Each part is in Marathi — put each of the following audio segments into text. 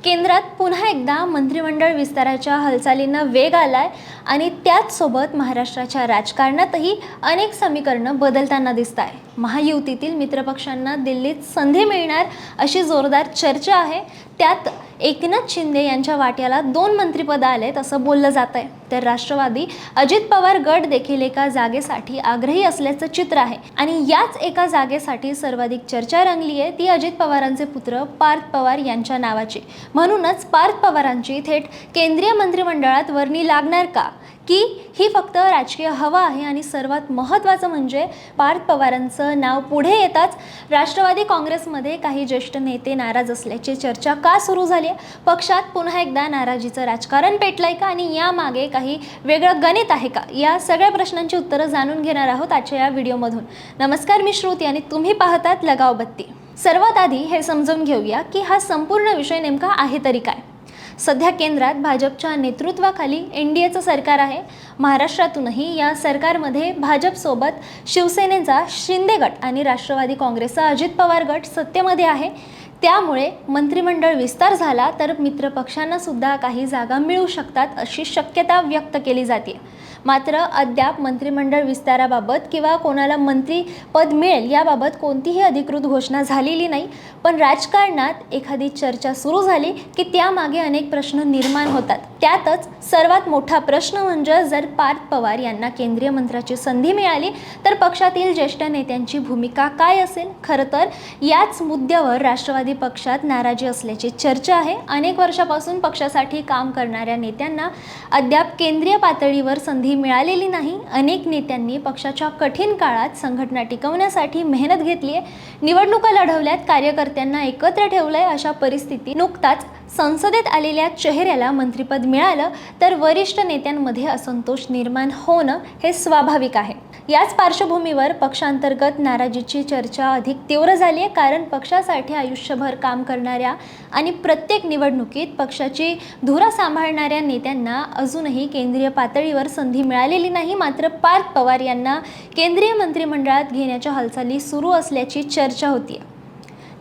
केंद्रात पुन्हा एकदा मंत्रिमंडळ विस्ताराच्या हालचालींना वेग आलाय आणि त्याचसोबत महाराष्ट्राच्या राजकारणातही अनेक समीकरणं बदलताना दिसत आहे। महायुतीतील मित्रपक्षांना दिल्लीत संधी मिळणार अशी जोरदार चर्चा आहे। त्यात एकनाथ शिंदे यांच्या वाट्याला 2 मंत्रिपद आलेत असं बोललं जात आहे। तर राष्ट्रवादी अजित पवार गट देखील एका जागेसाठी आग्रही असल्याचं चित्र आहे आणि याच एका जागेसाठी सर्वाधिक चर्चा रंगली आहे ती अजित पवारांचे पुत्र पार्थ पवार यांच्या नावाची। म्हणूनच पार्थ पवारांची थेट केंद्रीय मंत्रिमंडळात वर्णी लागणार का की ही फक्त राजकीय हवा आहे। आणि सर्वात महत्त्वाचं म्हणजे पार्थ पवारांचं नाव पुढे येताच राष्ट्रवादी काँग्रेसमध्ये काही ज्येष्ठ नेते नाराज असल्याची चर्चा का सुरू झाली आहे? पक्षात पुन्हा एकदा नाराजीचं राजकारण पेटलंय का आणि यामागे काही वेगळं गणित आहे का? या सगळ्या प्रश्नांची उत्तरं जाणून घेणार आहोत आजच्या या व्हिडिओमधून। नमस्कार, मी श्रुती आणि तुम्ही पाहतात लगाव बत्ती। सर्वात आधी हे समजून घेऊया की हा संपूर्ण विषय नेमका आहे तरी काय। सध्या केंद्रात भाजपच्या नेतृत्वाखाली एनडीएचं सरकार आहे। महाराष्ट्रातूनही या सरकारमध्ये भाजपसोबत शिवसेनेचा शिंदे गट आणि राष्ट्रवादी काँग्रेसचा अजित पवार गट सत्तेमध्ये आहे। त्यामुळे मंत्रिमंडळ विस्तार झाला तर मित्रपक्षांना सुद्धा काही जागा मिळू शकतात अशी शक्यता व्यक्त केली जाते। मात्र अद्याप मंत्रिमंडळ विस्ताराबाबत किंवा कोणाला मंत्रिपद मिळेल याबाबत कोणतीही अधिकृत घोषणा झालेली नाही। पण राजकारणात एखादी चर्चा सुरू झाली की त्यामागे अनेक प्रश्न निर्माण होतात। त्यातच सर्वात मोठा प्रश्न म्हणजे जर पार्थ पवार यांना केंद्रीय मंत्र्याची संधी मिळाली तर पक्षातील ज्येष्ठ नेत्यांची भूमिका काय असेल? खरं तर याच मुद्द्यावर राष्ट्रवादी पक्षात नाराजी असल्याची चर्चा आहे। अनेक वर्षापासून पक्षासाठी काम करणाऱ्या नेत्यांना अद्याप केंद्रीय पातळीवर संधी मिळालेली नाही। अनेक नेत्यांनी पक्षाच्या कठीण काळात संघटना टिकवण्यासाठी मेहनत घेतली आहे, निवडणुका लढवल्यात, कार्यकर्त्यांना एकत्र ठेवलंय। अशा परिस्थितीत नुकताच संसदेत आलेल्या चेहऱ्याला मंत्रिपद मिळालं तर वरिष्ठ नेत्यांमध्ये असंतोष निर्माण होणं हे स्वाभाविक आहे। याच पार्श्वभूमीवर पक्षांतर्गत नाराजीची चर्चा अधिक तीव्र झाली आहे, कारण पक्षासाठी आयुष्यभर काम करणाऱ्या आणि प्रत्येक निवडणुकीत पक्षाची धुरा सांभाळणाऱ्या नेत्यांना अजूनही केंद्रीय पातळीवर संधी मिळालेली नाही। मात्र पार्थ पवार यांना केंद्रीय मंत्रिमंडळात घेण्याच्या हालचाली सुरू असल्याची चर्चा होती।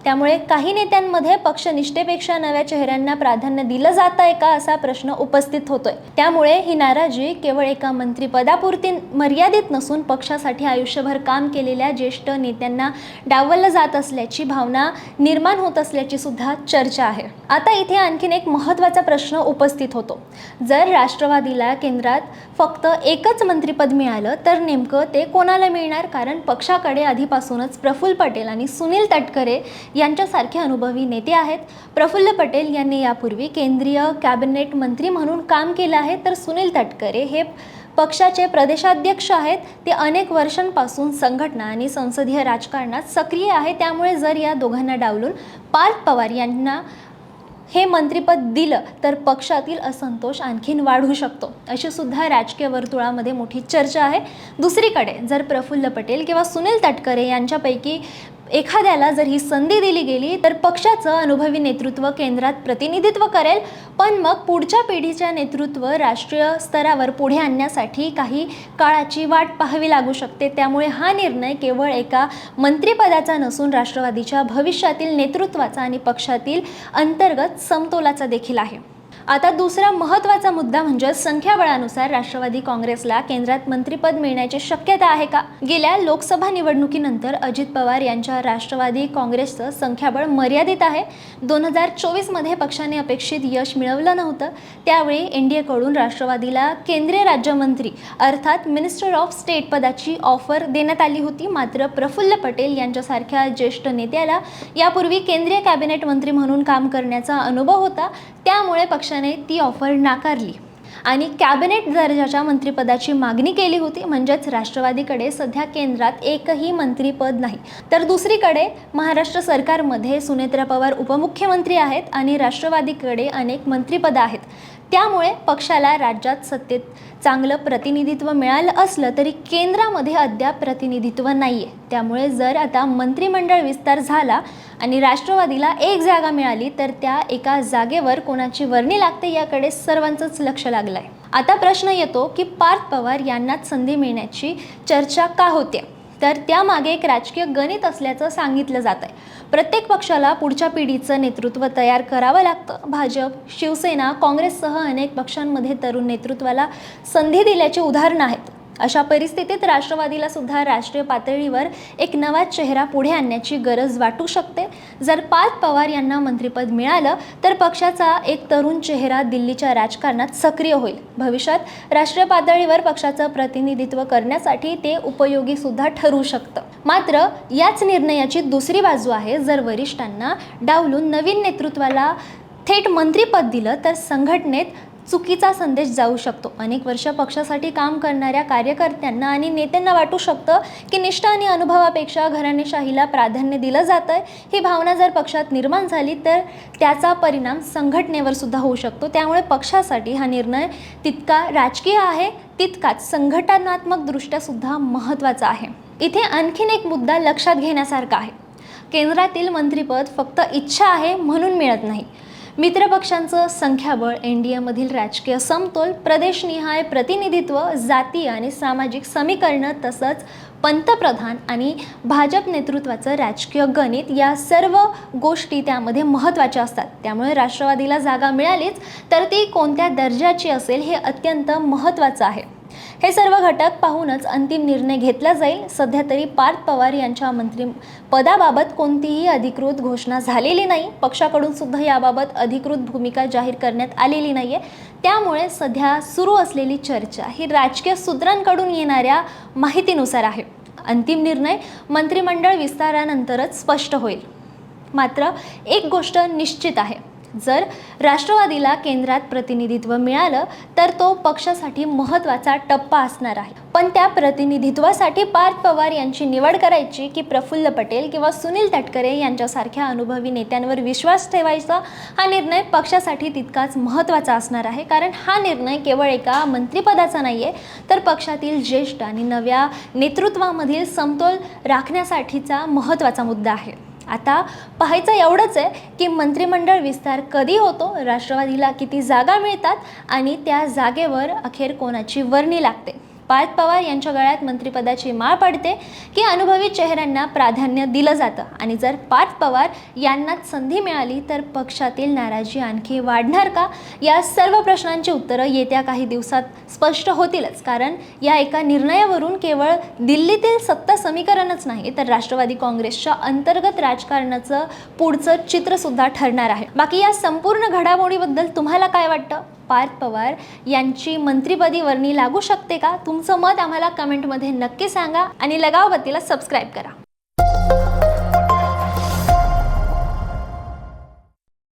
त्यामुळे काही नेत्यांमध्ये पक्षनिष्ठेपेक्षा नव्या चेहऱ्यांना प्राधान्य दिलं जात आहे का असा प्रश्न उपस्थित होतोय। त्यामुळे ही नाराजी केवळ एका मंत्रिपदापुरती मर्यादित नसून पक्षासाठी आयुष्यभर काम केलेल्या ज्येष्ठ नेत्यांना डावललं जात असल्याची भावना निर्माण होत असल्याची सुद्धा चर्चा आहे। आता इथे आणखीन एक महत्त्वाचा प्रश्न उपस्थित होतो। जर राष्ट्रवादीला केंद्रात फक्त एकच मंत्रिपद मिळालं तर नेमकं ते कोणाला मिळणार? कारण पक्षाकडे आधीपासूनच प्रफुल्ल पटेल आणि सुनील तटकरे यांच्यासारखे अनुभवी नेते आहेत। प्रफुल्ल पटेल यांनी यापूर्वी केंद्रीय कॅबिनेट मंत्री म्हणून काम केलं आहे, तर सुनील तटकरे हे पक्षाचे प्रदेशाध्यक्ष आहेत। ते अनेक वर्षांपासून संघटना आणि संसदीय राजकारणात सक्रिय आहेत। त्यामुळे जर या दोघांना डावलून पार्थ पवार यांना हे मंत्रिपद दिलं तर पक्षातील असंतोष आणखीन वाढू शकतो अशी सुद्धा राजकीय वर्तुळामध्ये मोठी चर्चा आहे। दुसरीकडे जर प्रफुल्ल पटेल किंवा सुनील तटकरे यांच्यापैकी एखाद्याला जर ही संधी दिली गेली तर पक्षाचं अनुभवी नेतृत्व केंद्रात प्रतिनिधित्व करेल, पण मग पुढच्या पिढीच्या नेतृत्व राष्ट्रीय स्तरावर पुढे आणण्यासाठी काही काळाची वाट पाहावी लागू शकते। त्यामुळे हा निर्णय केवळ एका मंत्रिपदाचा नसून राष्ट्रवादीच्या भविष्यातील नेतृत्वाचा आणि पक्षातील अंतर्गत समतोलाचा देखील आहे। आता दुसरा महत्त्वाचा मुद्दा म्हणजे संख्याबळानुसार राष्ट्रवादी काँग्रेसला केंद्रात मंत्रिपद मिळण्याची शक्यता आहे का? गेल्या लोकसभा निवडणुकीनंतर अजित पवार यांच्या राष्ट्रवादी काँग्रेसचं संख्याबळ मर्यादित आहे। 2024 मध्ये पक्षाने अपेक्षित यश मिळवलं नव्हतं। त्यावेळी एनडीएकडून राष्ट्रवादीला केंद्रीय राज्यमंत्री अर्थात मिनिस्टर ऑफ स्टेट पदाची ऑफर देण्यात आली होती। मात्र प्रफुल्ल पटेल यांच्यासारख्या ज्येष्ठ नेत्याला यापूर्वी केंद्रीय कॅबिनेट मंत्री म्हणून काम करण्याचा अनुभव होता, त्यामुळे पक्षाने ती ऑफर नाकारली आणि कॅबिनेट दर्जाच्या मंत्रिपदाची मागणी केली होती। म्हणजेच राष्ट्रवादीकडे सध्या केंद्रात एकही मंत्रिपद नाही, तर दुसरीकडे महाराष्ट्र सरकारमध्ये सुनेत्रा पवार उपमुख्यमंत्री आहेत आणि राष्ट्रवादीकडे अनेक मंत्रिपदं आहेत। त्यामुळे पक्षाला राज्यात सत्तेत चांगलं प्रतिनिधित्व मिळालं असलं तरी केंद्रामध्ये अद्याप प्रतिनिधित्व नाही आहे। त्यामुळे जर आता मंत्रिमंडळ विस्तार झाला आणि राष्ट्रवादीला एक जागा मिळाली तर त्या एका जागेवर कोणाची वर्णी लागते याकडे सर्वांचंच लक्ष लागलं आहे। आता प्रश्न येतो की पार्थ पवार यांनाच संधी मिळण्याची चर्चा का होते? तर त्यामागे एक राजकीय गणित असल्याचं सांगितलं जात आहे. प्रत्येक पक्षाला पुढच्या पिढीचं नेतृत्व तयार करावं लागतं. भाजप, शिवसेना, काँग्रेससह अनेक पक्षांमध्ये तरुण नेतृत्वाला संधी दिल्याची उदाहरणं आहेत. अशा परिस्थितीत राष्ट्रवादीला सुद्धा राष्ट्रीय पातळीवर एक नवा चेहरा पुढे आणण्याची गरज वाटू शकते. जर पार्थ पवार यांना मंत्रिपद मिळालं तर पक्षाचा एक तरुण चेहरा दिल्लीच्या राजकारणात सक्रिय होईल. भविष्यात राष्ट्रीय पातळीवर पक्षाचं प्रतिनिधित्व करण्यासाठी ते उपयोगी सुद्धा ठरू शकतं. मात्र याच निर्णयाची दुसरी बाजू आहे. जर वरिष्ठांना डावलून नवीन नेतृत्वाला थेट मंत्रिपद दिलं तर संघटनेत चुकीचा संदेश जाऊ शकतो. अनेक वर्ष पक्षासाठी काम करणाऱ्या कार्यकर्त्यांना आणि नेत्यांना वाटू शकतं की निष्ठा आणि अनुभवापेक्षा घराणेशाहीला प्राधान्य दिलं जातंय. ही भावना जर पक्षात निर्माण झाली तर त्याचा परिणाम संघटनेवर सुद्धा होऊ शकतो. त्यामुळे पक्षासाठी हा निर्णय तितका राजकीय आहे तितकाच संघटनात्मकदृष्ट्या सुद्धा महत्त्वाचा आहे. इथे आणखीन एक मुद्दा लक्षात घेण्यासारखा आहे. केंद्रातील मंत्रिपद फक्त इच्छा आहे म्हणून मिळत नाही. मित्रपक्षांचं संख्याबळ, एनडीएमधील राजकीय समतोल, प्रदेशनिहाय प्रतिनिधित्व, जाती आणि सामाजिक समीकरणं, तसंच पंतप्रधान आणि भाजप नेतृत्वाचं राजकीय गणित, या सर्व गोष्टी त्यामध्ये महत्त्वाच्या असतात. त्यामुळे राष्ट्रवादीला जागा मिळालीच तर ती कोणत्या दर्जाची असेल हे अत्यंत महत्त्वाचं आहे. हे सर्व घटक पाहूनच अंतिम निर्णय घेतला जाईल. सध्या तरी पार्थ पवार यांच्या मंत्रिपदाबाबत कोणतीही अधिकृत घोषणा झालेली नाही. पक्षाकडून सुद्धा याबाबत अधिकृत भूमिका जाहीर करण्यात आलेली नाहीये. त्यामुळे सध्या सुरू असलेली चर्चा ही राजकीय सूत्रांकडून येणाऱ्या माहितीनुसार आहे. अंतिम निर्णय मंत्रिमंडळ विस्तारानंतरच स्पष्ट होईल. मात्र एक गोष्ट निश्चित आहे, जर राष्ट्रवादीला केंद्रात प्रतिनिधित्व मिळालं तर तो पक्षासाठी महत्त्वाचा टप्पा असणार आहे. पण त्या प्रतिनिधित्वासाठी पार्थ पवार यांची निवड करायची की प्रफुल्ल पटेल किंवा सुनील तटकरे यांच्यासारख्या अनुभवी नेत्यांवर विश्वास ठेवायचा, हा निर्णय पक्षासाठी तितकाच महत्त्वाचा असणार आहे. कारण हा निर्णय केवळ एका मंत्रिपदाचा नाही आहे, तर पक्षातील ज्येष्ठ आणि नव्या नेतृत्वामधील समतोल राखण्यासाठीचा महत्त्वाचा मुद्दा आहे. आता पाहायचं एवढंच आहे की मंत्रिमंडळ विस्तार कधी होतो, राष्ट्रवादीला किती जागा मिळतात आणि त्या जागेवर अखेर कोणाची वर्णी लागते. पार्थ पवार यांच्या गळ्यात मंत्रिपदाची माळ पडते की अनुभवी चेहऱ्यांना प्राधान्य दिलं जातं. आणि जर पार्थ पवार यांनाच संधी मिळाली तर पक्षातील नाराजी आणखी वाढणार का? या सर्व प्रश्नांची उत्तरं येत्या काही दिवसात स्पष्ट होतीलच. कारण या एका निर्णयावरून केवळ दिल्लीतील सत्ता समीकरणच नाही तर राष्ट्रवादी काँग्रेसच्या अंतर्गत राजकारणाचं पुढचं चित्रसुद्धा ठरणार आहे. बाकी या संपूर्ण घडामोडीबद्दल तुम्हाला काय वाटतं? पार्थ पवार यांची मंत्रिपदी वर्णी लागू शकते का? तुमचं मत आम्हाला कमेंटमध्ये नक्की सांगा आणि लगावबत्तीला सबस्क्राईब करा.